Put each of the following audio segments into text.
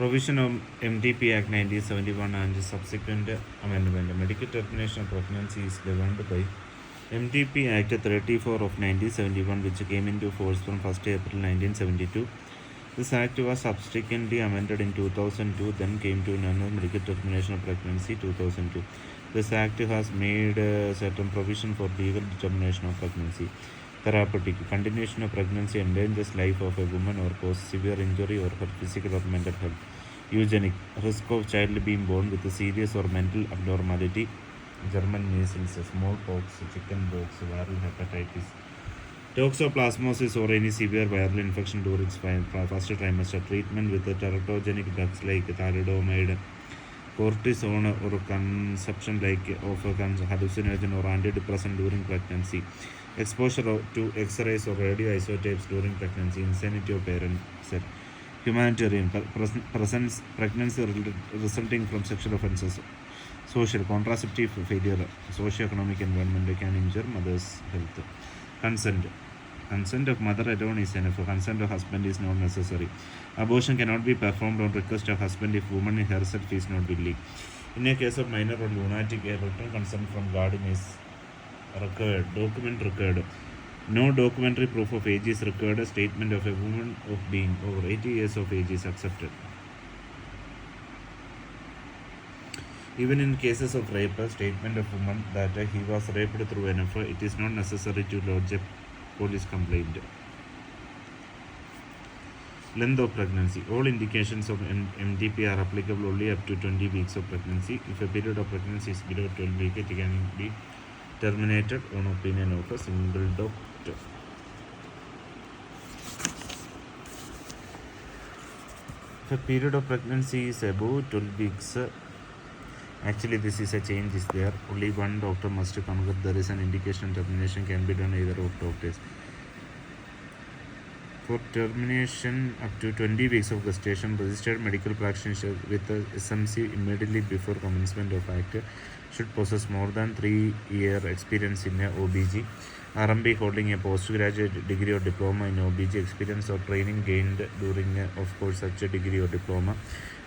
Provision of MTP Act 1971 and subsequent amendment. Medical termination of pregnancy is governed by MTP Act 34 of 1971, which came into force from 1st April 1972. This act was subsequently amended in 2002, then came to non-medical termination of pregnancy 2002. This act has made certain provision for legal determination of pregnancy. Therapeutic. Continuation of pregnancy endangers life of a woman or causes severe injury or her physical or mental health. Eugenic. Risk of child being born with a serious or mental abnormality. German measles, smallpox, chickenpox, viral hepatitis. Toxoplasmosis or any severe viral infection during first trimester. Treatment with teratogenic drugs like thalidomide, cortisone or consumption like of a hallucinogen or antidepressant during pregnancy. Exposure to X-rays or radioisotopes during pregnancy. Insanity of parents. Humanitarian. Pregnancy resulting from sexual offences. Social. Contraceptive failure. Socio-economic environment can injure mother's health. Consent. Consent of mother alone is enough. Consent of husband is not necessary. Abortion cannot be performed on request of husband if woman herself is not willing. In a case of minor or lunatic, a written consent from guardian is required. Document required. No documentary proof of age is required. A statement of a woman of being over 80 years of age is accepted. Even in cases of rape, a statement of woman that he was raped through an affair, it is not necessary to lodge a police complaint. Length of pregnancy. All indications of MTP are applicable only up to 20 weeks of pregnancy. If a period of pregnancy is below 12 weeks, it can be terminated on opinion of a single doctor. If a period of pregnancy is above 12 weeks, actually this is a change is there. Only one doctor must concur there is an indication. Termination can be done either of doctors. For termination up to 20 weeks of gestation, registered medical practitioner with a SMC immediately before commencement of act should possess more than 3-year experience in a OBG. RMB holding a postgraduate degree or diploma in OBG experience or training gained during of course such a degree or diploma.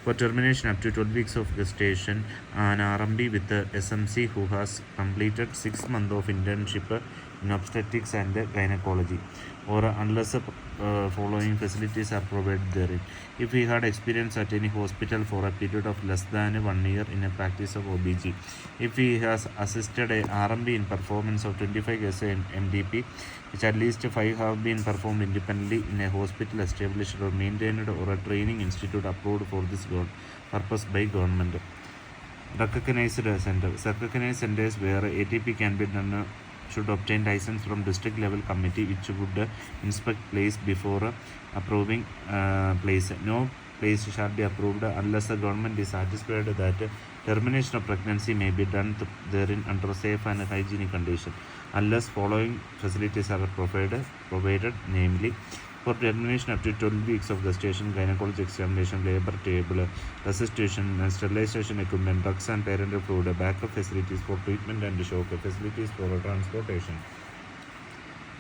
For termination up to 12 weeks of gestation, an RMB with a SMC who has completed 6 months of internship in obstetrics and gynecology, or unless following facilities are provided therein. If he had experience at any hospital for a period of less than 1 year in a practice of OBG. If he has assisted a RMB in performance of 25 years in MDP, which at least 5 have been performed independently in a hospital established or maintained or a training institute approved for this purpose by government. Recognized centers. Recognized centers where ATP can be done should obtain license from district level committee, which would inspect place before approving place. No place shall be approved unless the government is satisfied that termination of pregnancy may be done therein under safe and hygienic condition, unless following facilities are provided, namely for termination up to 12 weeks of gestation, gynecology examination, labor table, resuscitation and sterilization equipment, drugs and parental fluid, backup facilities for treatment and shock, facilities for transportation.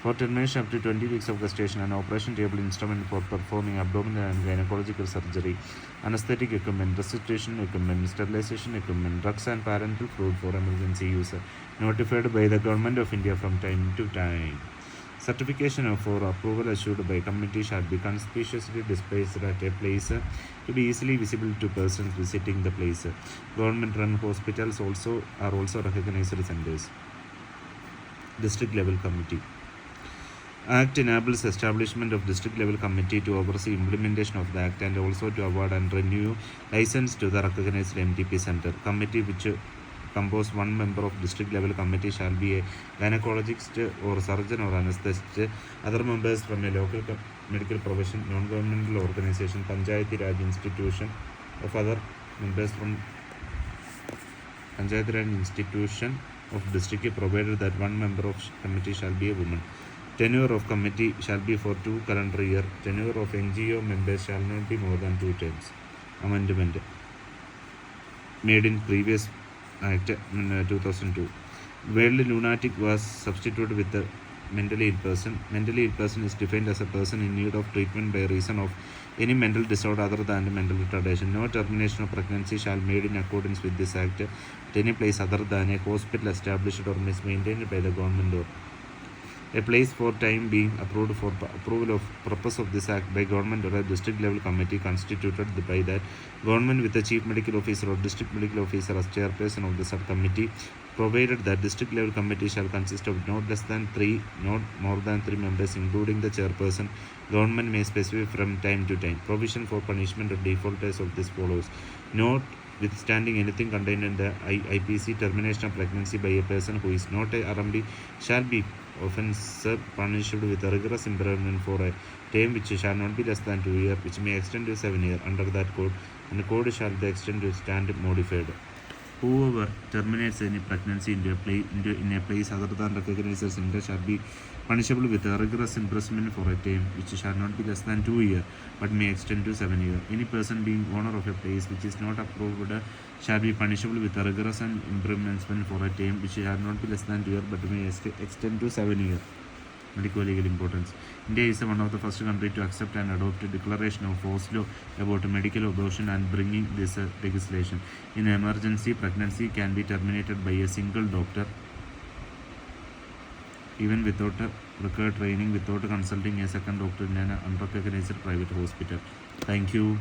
For termination up to 20 weeks of gestation, an operation table instrument for performing abdominal and gynecological surgery, anesthetic equipment, resuscitation equipment, sterilization equipment, drugs and parental fluid for emergency use, notified by the Government of India from time to time. Certification for approval issued by committee shall be conspicuously displayed at a place to be easily visible to persons visiting the place. Government-run hospitals are also recognized centers. District level committee. Act enables establishment of district level committee to oversee implementation of the act and also to award and renew license to the recognized MTP center. Committee which compose one member of district level committee shall be a gynecologist or surgeon or anesthetist. Other members from a local medical profession, non-governmental organization, Panchayati Raj institution. Of other members from Panchayati Raj institution of district, provided that one member of committee shall be a woman. Tenure of committee shall be for 2 calendar years. Tenure of NGO members shall not be more than 2 terms. Amendment made in previous Act 2002. World lunatic was substituted with the mentally ill person. Mentally ill person is defined as a person in need of treatment by reason of any mental disorder other than mental retardation. No termination of pregnancy shall be made in accordance with this act at any place other than a hospital established or maintained by the government or a place for time being approved for approval of purpose of this act by government or a district level committee constituted by that government with the chief medical officer or district medical officer as chairperson of the subcommittee, provided that district level committee shall consist of not less than 3, not more than 3 members including the chairperson. Government may specify from time to time provision for punishment of defaulters of this follows. Notwithstanding anything contained in the IPC, termination of pregnancy by a person who is not a RMD shall be offencer punished with rigorous imprisonment for a term which shall not be less than 2 years, which may extend to 7 years under that code, and the code shall be extended to stand modified. Whoever terminates any pregnancy in a place other than recognized as gender shall be punishable with a rigorous imprisonment for a term which shall not be less than 2 years, but may extend to 7 years. Any person being owner of a place which is not approved shall be punishable with a rigorous imprisonment for a term which shall not be less than 2 years, but may extend to 7 years. Medical legal importance. India is one of the first countries to accept and adopt a declaration of Oslo about medical abortion and bringing this legislation. In emergency, pregnancy can be terminated by a single doctor, even without required training, without consulting a second doctor in an unrecognized private hospital. Thank you.